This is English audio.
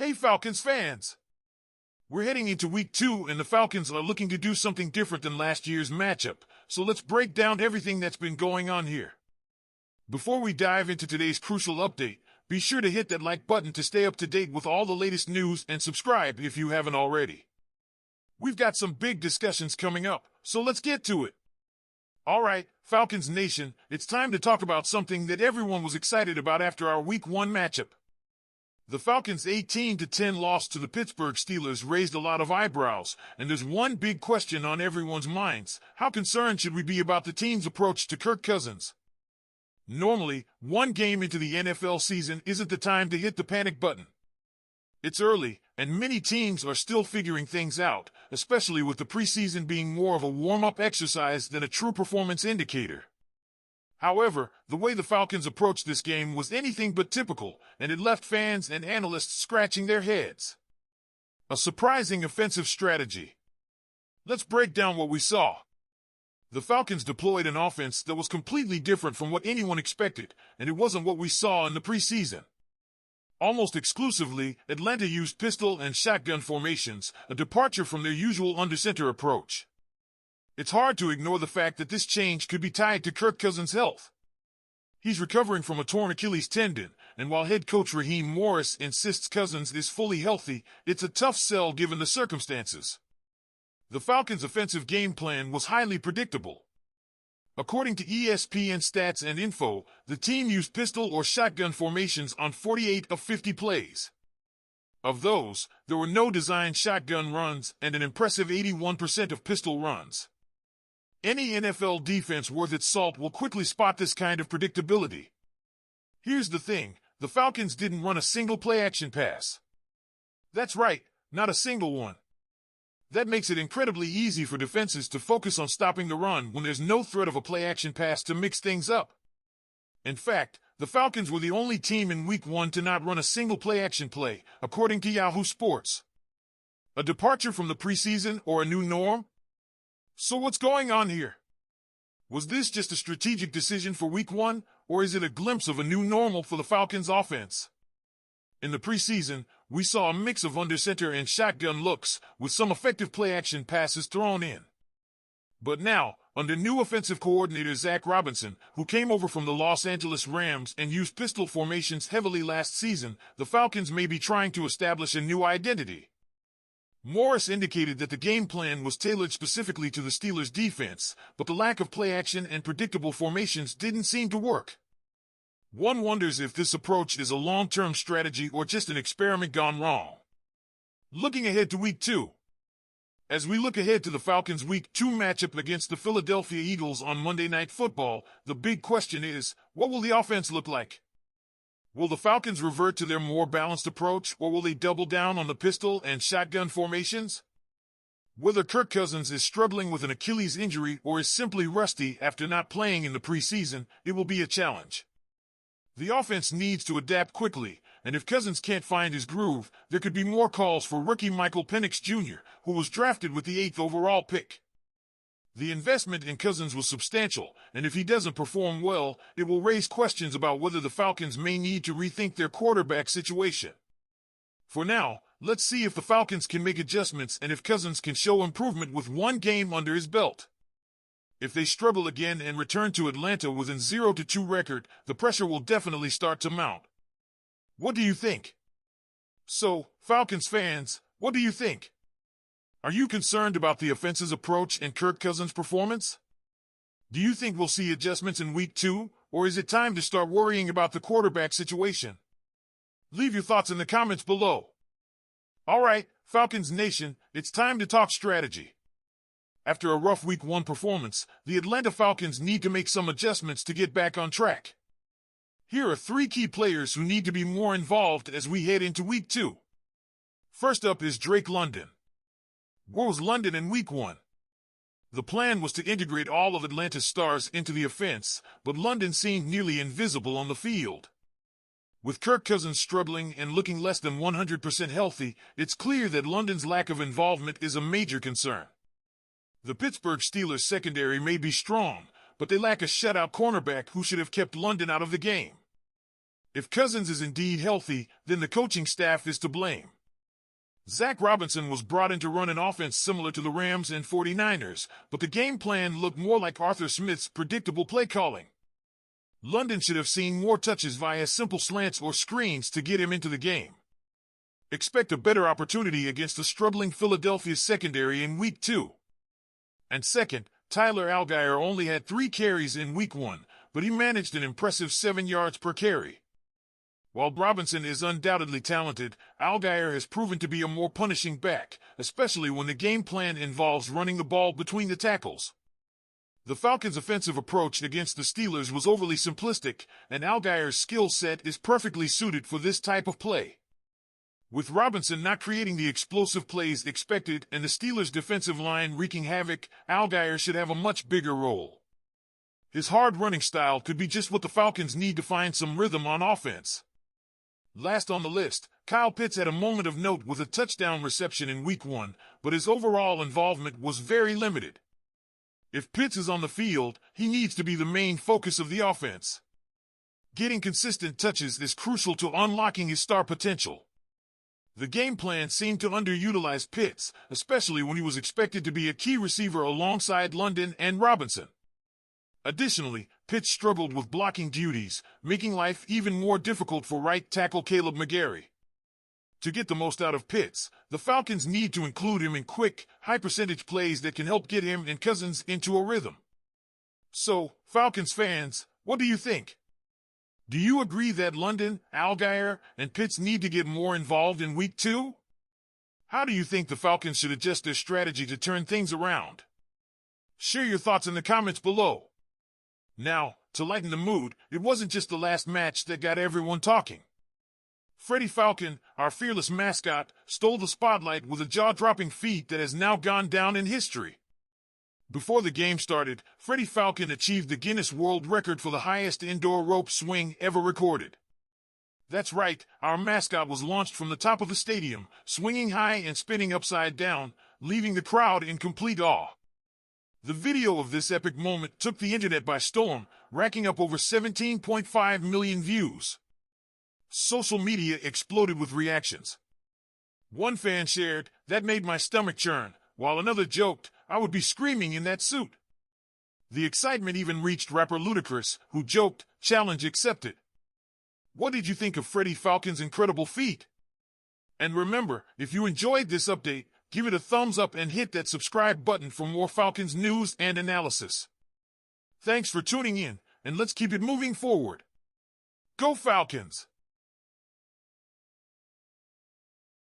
Hey Falcons fans! We're heading into week 2 and the Falcons are looking to do something different than last year's matchup, so let's break down everything that's been going on here. Before we dive into today's crucial update, be sure to hit that like button to stay up to date with all the latest news and subscribe if you haven't already. We've got some big discussions coming up, so let's get to it. Alright, Falcons Nation, it's time to talk about something that everyone was excited about after our week 1 matchup. The Falcons' 18-10 loss to the Pittsburgh Steelers raised a lot of eyebrows, and there's one big question on everyone's minds. How concerned should we be about the team's approach to Kirk Cousins? Normally, one game into the NFL season isn't the time to hit the panic button. It's early, and many teams are still figuring things out, especially with the preseason being more of a warm-up exercise than a true performance indicator. However, the way the Falcons approached this game was anything but typical, and it left fans and analysts scratching their heads. A surprising offensive strategy. Let's break down what we saw. The Falcons deployed an offense that was completely different from what anyone expected, and it wasn't what we saw in the preseason. Almost exclusively, Atlanta used pistol and shotgun formations, a departure from their usual under-center approach. It's hard to ignore the fact that this change could be tied to Kirk Cousins' health. He's recovering from a torn Achilles tendon, and while head coach Raheem Morris insists Cousins is fully healthy, it's a tough sell given the circumstances. The Falcons' offensive game plan was highly predictable. According to ESPN Stats and Info, the team used pistol or shotgun formations on 48 of 50 plays. Of those, there were no designed shotgun runs and an impressive 81% of pistol runs. Any NFL defense worth its salt will quickly spot this kind of predictability. Here's the thing, the Falcons didn't run a single play-action pass. That's right, not a single one. That makes it incredibly easy for defenses to focus on stopping the run when there's no threat of a play-action pass to mix things up. In fact, the Falcons were the only team in Week 1 to not run a single play-action play, according to Yahoo Sports. A departure from the preseason or a new norm? So what's going on here? Was this just a strategic decision for Week 1, or is it a glimpse of a new normal for the Falcons' offense? In the preseason, we saw a mix of under-center and shotgun looks, with some effective play-action passes thrown in. But now, under new offensive coordinator Zach Robinson, who came over from the Los Angeles Rams and used pistol formations heavily last season, the Falcons may be trying to establish a new identity. Morris indicated that the game plan was tailored specifically to the Steelers' defense, but the lack of play-action and predictable formations didn't seem to work. One wonders if this approach is a long-term strategy or just an experiment gone wrong. Looking ahead to Week 2. As we look ahead to the Falcons' Week 2 matchup against the Philadelphia Eagles on Monday Night Football, the big question is, what will the offense look like? Will the Falcons revert to their more balanced approach, or will they double down on the pistol and shotgun formations? Whether Kirk Cousins is struggling with an Achilles injury or is simply rusty after not playing in the preseason, it will be a challenge. The offense needs to adapt quickly, and if Cousins can't find his groove, there could be more calls for rookie Michael Penix Jr., who was drafted with the 8th overall pick. The investment in Cousins was substantial, and if he doesn't perform well, it will raise questions about whether the Falcons may need to rethink their quarterback situation. For now, let's see if the Falcons can make adjustments and if Cousins can show improvement with one game under his belt. If they struggle again and return to Atlanta with a 0-2 record, the pressure will definitely start to mount. What do you think? So, Falcons fans, what do you think? Are you concerned about the offense's approach and Kirk Cousins' performance? Do you think we'll see adjustments in Week 2, or is it time to start worrying about the quarterback situation? Leave your thoughts in the comments below. Alright, Falcons Nation, it's time to talk strategy. After a rough Week 1 performance, the Atlanta Falcons need to make some adjustments to get back on track. Here are 3 key players who need to be more involved as we head into Week 2. First up is Drake London. Where was London in Week 1? The plan was to integrate all of Atlanta's stars into the offense, but London seemed nearly invisible on the field. With Kirk Cousins struggling and looking less than 100% healthy, it's clear that London's lack of involvement is a major concern. The Pittsburgh Steelers secondary may be strong, but they lack a shutout cornerback who should have kept London out of the game. If Cousins is indeed healthy, then the coaching staff is to blame. Zach Robinson was brought in to run an offense similar to the Rams and 49ers, but the game plan looked more like Arthur Smith's predictable play calling. London should have seen more touches via simple slants or screens to get him into the game. Expect a better opportunity against the struggling Philadelphia secondary in Week 2. And second, Tyler Allgeier only had 3 carries in Week 1, but he managed an impressive 7 yards per carry. While Robinson is undoubtedly talented, Allgeier has proven to be a more punishing back, especially when the game plan involves running the ball between the tackles. The Falcons' offensive approach against the Steelers was overly simplistic, and Allgeier's skill set is perfectly suited for this type of play. With Robinson not creating the explosive plays expected and the Steelers' defensive line wreaking havoc, Allgeier should have a much bigger role. His hard running style could be just what the Falcons need to find some rhythm on offense. Last on the list, Kyle Pitts had a moment of note with a touchdown reception in Week 1, but his overall involvement was very limited. If Pitts is on the field, he needs to be the main focus of the offense. Getting consistent touches is crucial to unlocking his star potential. The game plan seemed to underutilize Pitts, especially when he was expected to be a key receiver alongside London and Robinson. Additionally, Pitts struggled with blocking duties, making life even more difficult for right tackle Caleb McGarry. To get the most out of Pitts, the Falcons need to include him in quick, high-percentage plays that can help get him and Cousins into a rhythm. So, Falcons fans, what do you think? Do you agree that London, Allgeier, and Pitts need to get more involved in Week 2? How do you think the Falcons should adjust their strategy to turn things around? Share your thoughts in the comments below. Now, to lighten the mood, it wasn't just the last match that got everyone talking. Freddie Falcon, our fearless mascot, stole the spotlight with a jaw-dropping feat that has now gone down in history. Before the game started, Freddie Falcon achieved the Guinness World Record for the highest indoor rope swing ever recorded. That's right, our mascot was launched from the top of the stadium, swinging high and spinning upside down, leaving the crowd in complete awe. The video of this epic moment took the internet by storm, racking up over 17.5 million views. Social media exploded with reactions. One fan shared, "That made my stomach churn," while another joked, "I would be screaming in that suit." The excitement even reached rapper Ludacris, who joked, "Challenge accepted." What did you think of Freddie Falcon's incredible feat? And remember, if you enjoyed this update, give it a thumbs up and hit that subscribe button for more Falcons news and analysis. Thanks for tuning in, and let's keep it moving forward. Go Falcons!